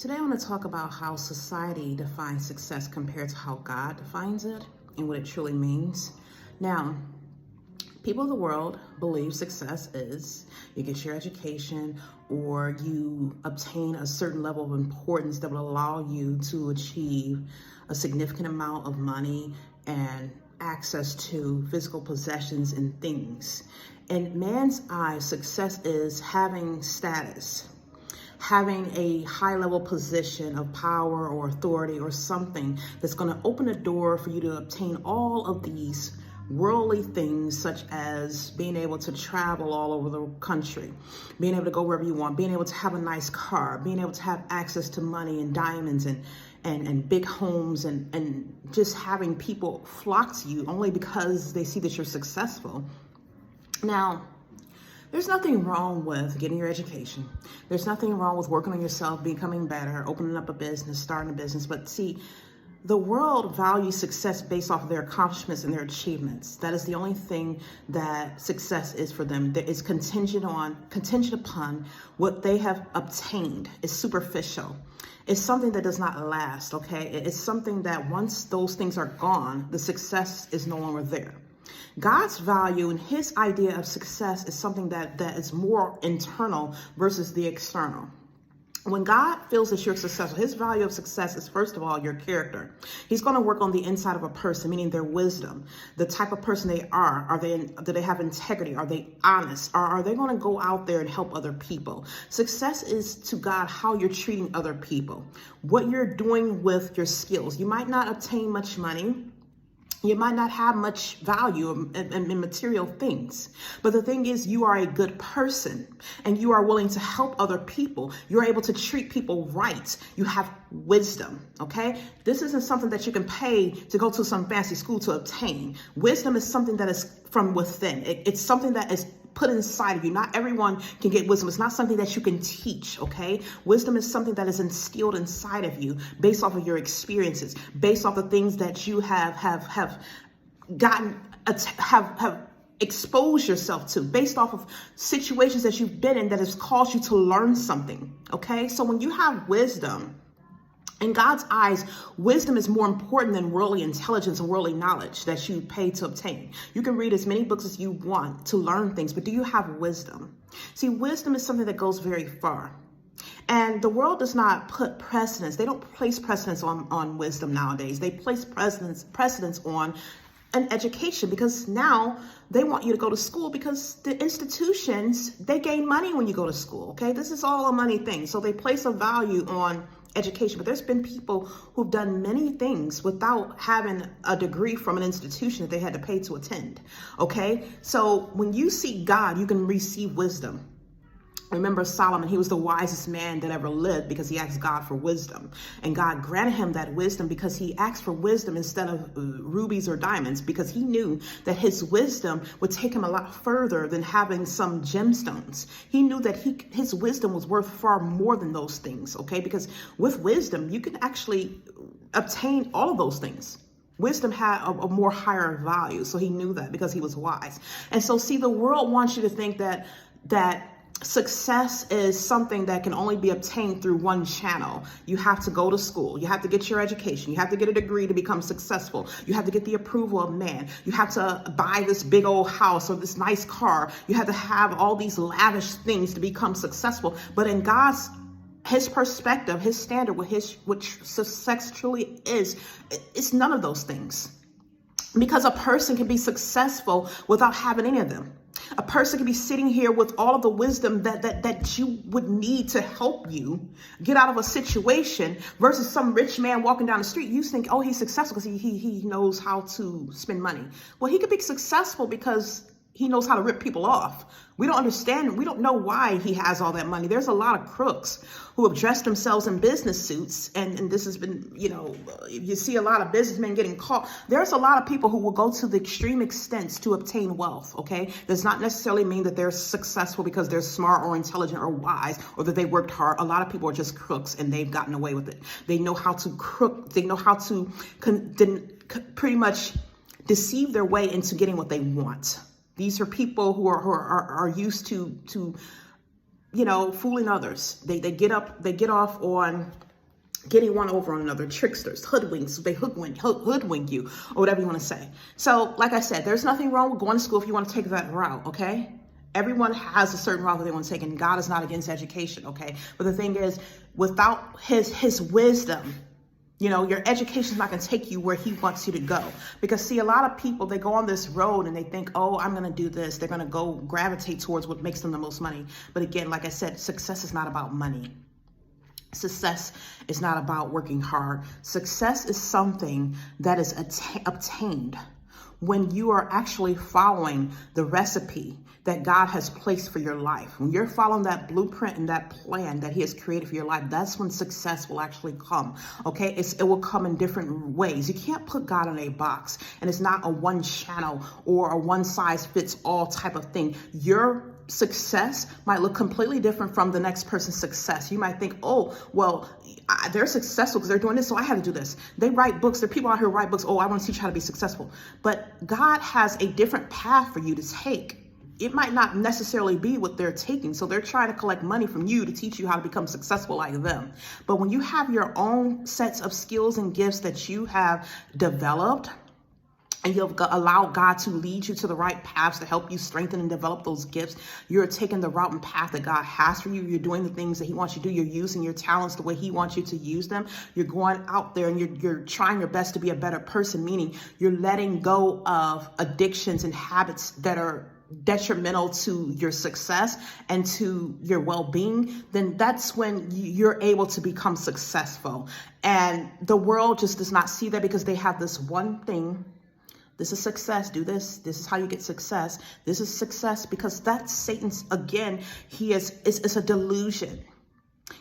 Today I want to talk about how society defines success compared to how God defines it and what it truly means. Now, people of the world believe success is you get your education or you obtain a certain level of importance that will allow you to achieve a significant amount of money and access to physical possessions and things. In man's eyes, success is having status, having a high level position of power or authority or something that's going to open a door for you to obtain all of these worldly things, such as being able to travel all over the country, being able to go wherever you want, being able to have a nice car, being able to have access to money and diamonds and big homes and just having people flock to you only because they see that you're successful. Now, there's nothing wrong with getting your education. There's nothing wrong with working on yourself, becoming better, opening up a business, starting a business. But see, the world values success based off of their accomplishments and their achievements. That is the only thing that success is for them. That is contingent upon what they have obtained. It's superficial. It's something that does not last, okay? It's something that once those things are gone, the success is no longer there. God's value and his idea of success is something that is more internal versus the external. When God feels that you're successful, his value of success is, first of all, your character. He's going to work on the inside of a person, meaning their wisdom, the type of person they are. Do they have integrity? Are they honest? Are they going to go out there and help other people? Success is to God how you're treating other people, what you're doing with your skills. You might not obtain much money. You might not have much value in material things, but the thing is, you are a good person and you are willing to help other people. You're able to treat people right. You have wisdom, okay? This isn't something that you can pay to go to some fancy school to obtain. Wisdom is something that is from within. It's something that is put inside of you. Not everyone can get wisdom. It's not something that you can teach, okay? Wisdom is something that is instilled inside of you based off of your experiences, based off the things that you have exposed yourself to, based off of situations that you've been in that has caused you to learn something, okay? So when you have wisdom, in God's eyes, wisdom is more important than worldly intelligence and worldly knowledge that you pay to obtain. You can read as many books as you want to learn things, but do you have wisdom? See, wisdom is something that goes very far. And the world does not put precedence. They don't place precedence on wisdom nowadays. They place precedence on an education, because now they want you to go to school because the institutions, they gain money when you go to school, okay? This is all a money thing. So they place a value on education, but there's been people who've done many things without having a degree from an institution that they had to pay to attend, okay? So when you seek God, you can receive wisdom. Remember Solomon, he was the wisest man that ever lived because he asked God for wisdom. And God granted him that wisdom because he asked for wisdom instead of rubies or diamonds, because he knew that his wisdom would take him a lot further than having some gemstones. He knew that his wisdom was worth far more than those things, okay? Because with wisdom, you can actually obtain all of those things. Wisdom had a more higher value. So he knew that because he was wise. And so, see, the world wants you to think that success is something that can only be obtained through one channel. You have to go to school. You have to get your education. You have to get a degree to become successful. You have to get the approval of man. You have to buy this big old house or this nice car. You have to have all these lavish things to become successful. But in his perspective, his standard, which success truly is, it's none of those things. Because a person can be successful without having any of them. A person can be sitting here with all of the wisdom that you would need to help you get out of a situation versus some rich man walking down the street. You think, oh, he's successful because he knows how to spend money. Well, he could be successful because he knows how to rip people off. We don't understand. We don't know why he has all that money. There's a lot of crooks who have dressed themselves in business suits. And this has been, you see a lot of businessmen getting caught. There's a lot of people who will go to the extreme extents to obtain wealth, okay? Does not necessarily mean that they're successful because they're smart or intelligent or wise or that they worked hard. A lot of people are just crooks and they've gotten away with it. They know how to crook. They know how to pretty much deceive their way into getting what they want. These are people who are used to fooling others. They get off on getting one over on another, tricksters, hoodwinks, they hoodwink you, or whatever you want to say. So like I said, there's nothing wrong with going to school if you want to take that route, okay? Everyone has a certain route that they want to take, and God is not against education, okay? But the thing is, without his wisdom, your education is not going to take you where he wants you to go. Because see, a lot of people, they go on this road and they think, oh, I'm going to do this. They're going to go gravitate towards what makes them the most money. But again, like I said, success is not about money. Success is not about working hard. Success is something that is obtained when you are actually following the recipe that God has placed for your life. When you're following that blueprint and that plan that he has created for your life, that's when success will actually come, okay? It will come in different ways. You can't put God in a box, and it's not a one channel or a one size fits all type of thing. Your success might look completely different from the next person's success. You might think, oh, well, they're successful because they're doing this, so I have to do this. They write books. There are people out here who write books. Oh, I want to teach you how to be successful. But God has a different path for you to take. It might not necessarily be what they're taking. So they're trying to collect money from you to teach you how to become successful like them. But when you have your own sets of skills and gifts that you have developed, and you've allowed God to lead you to the right paths to help you strengthen and develop those gifts, you're taking the route and path that God has for you. You're doing the things that he wants you to do. You're using your talents the way he wants you to use them. You're going out there and you're trying your best to be a better person, meaning you're letting go of addictions and habits that are detrimental to your success and to your well-being. Then that's when you're able to become successful. And the world just does not see that, because they have this one thing. This is success. Do this. This is how you get success. This is success, because that's Satan's, again, it's a delusion.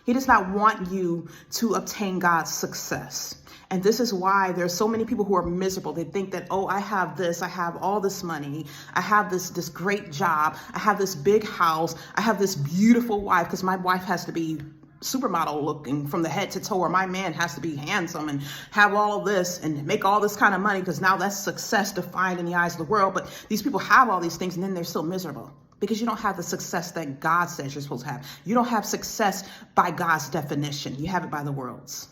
He does not want you to obtain God's success. And this is why there's so many people who are miserable. They think that, oh, I have this, I have all this money, I have this great job, I have this big house, I have this beautiful wife, because my wife has to be supermodel looking from the head to toe, or my man has to be handsome and have all of this and make all this kind of money, because now that's success defined in the eyes of the world. But these people have all these things and then they're still miserable, because you don't have the success that God says you're supposed to have. You don't have success by God's definition. You have it by the world's.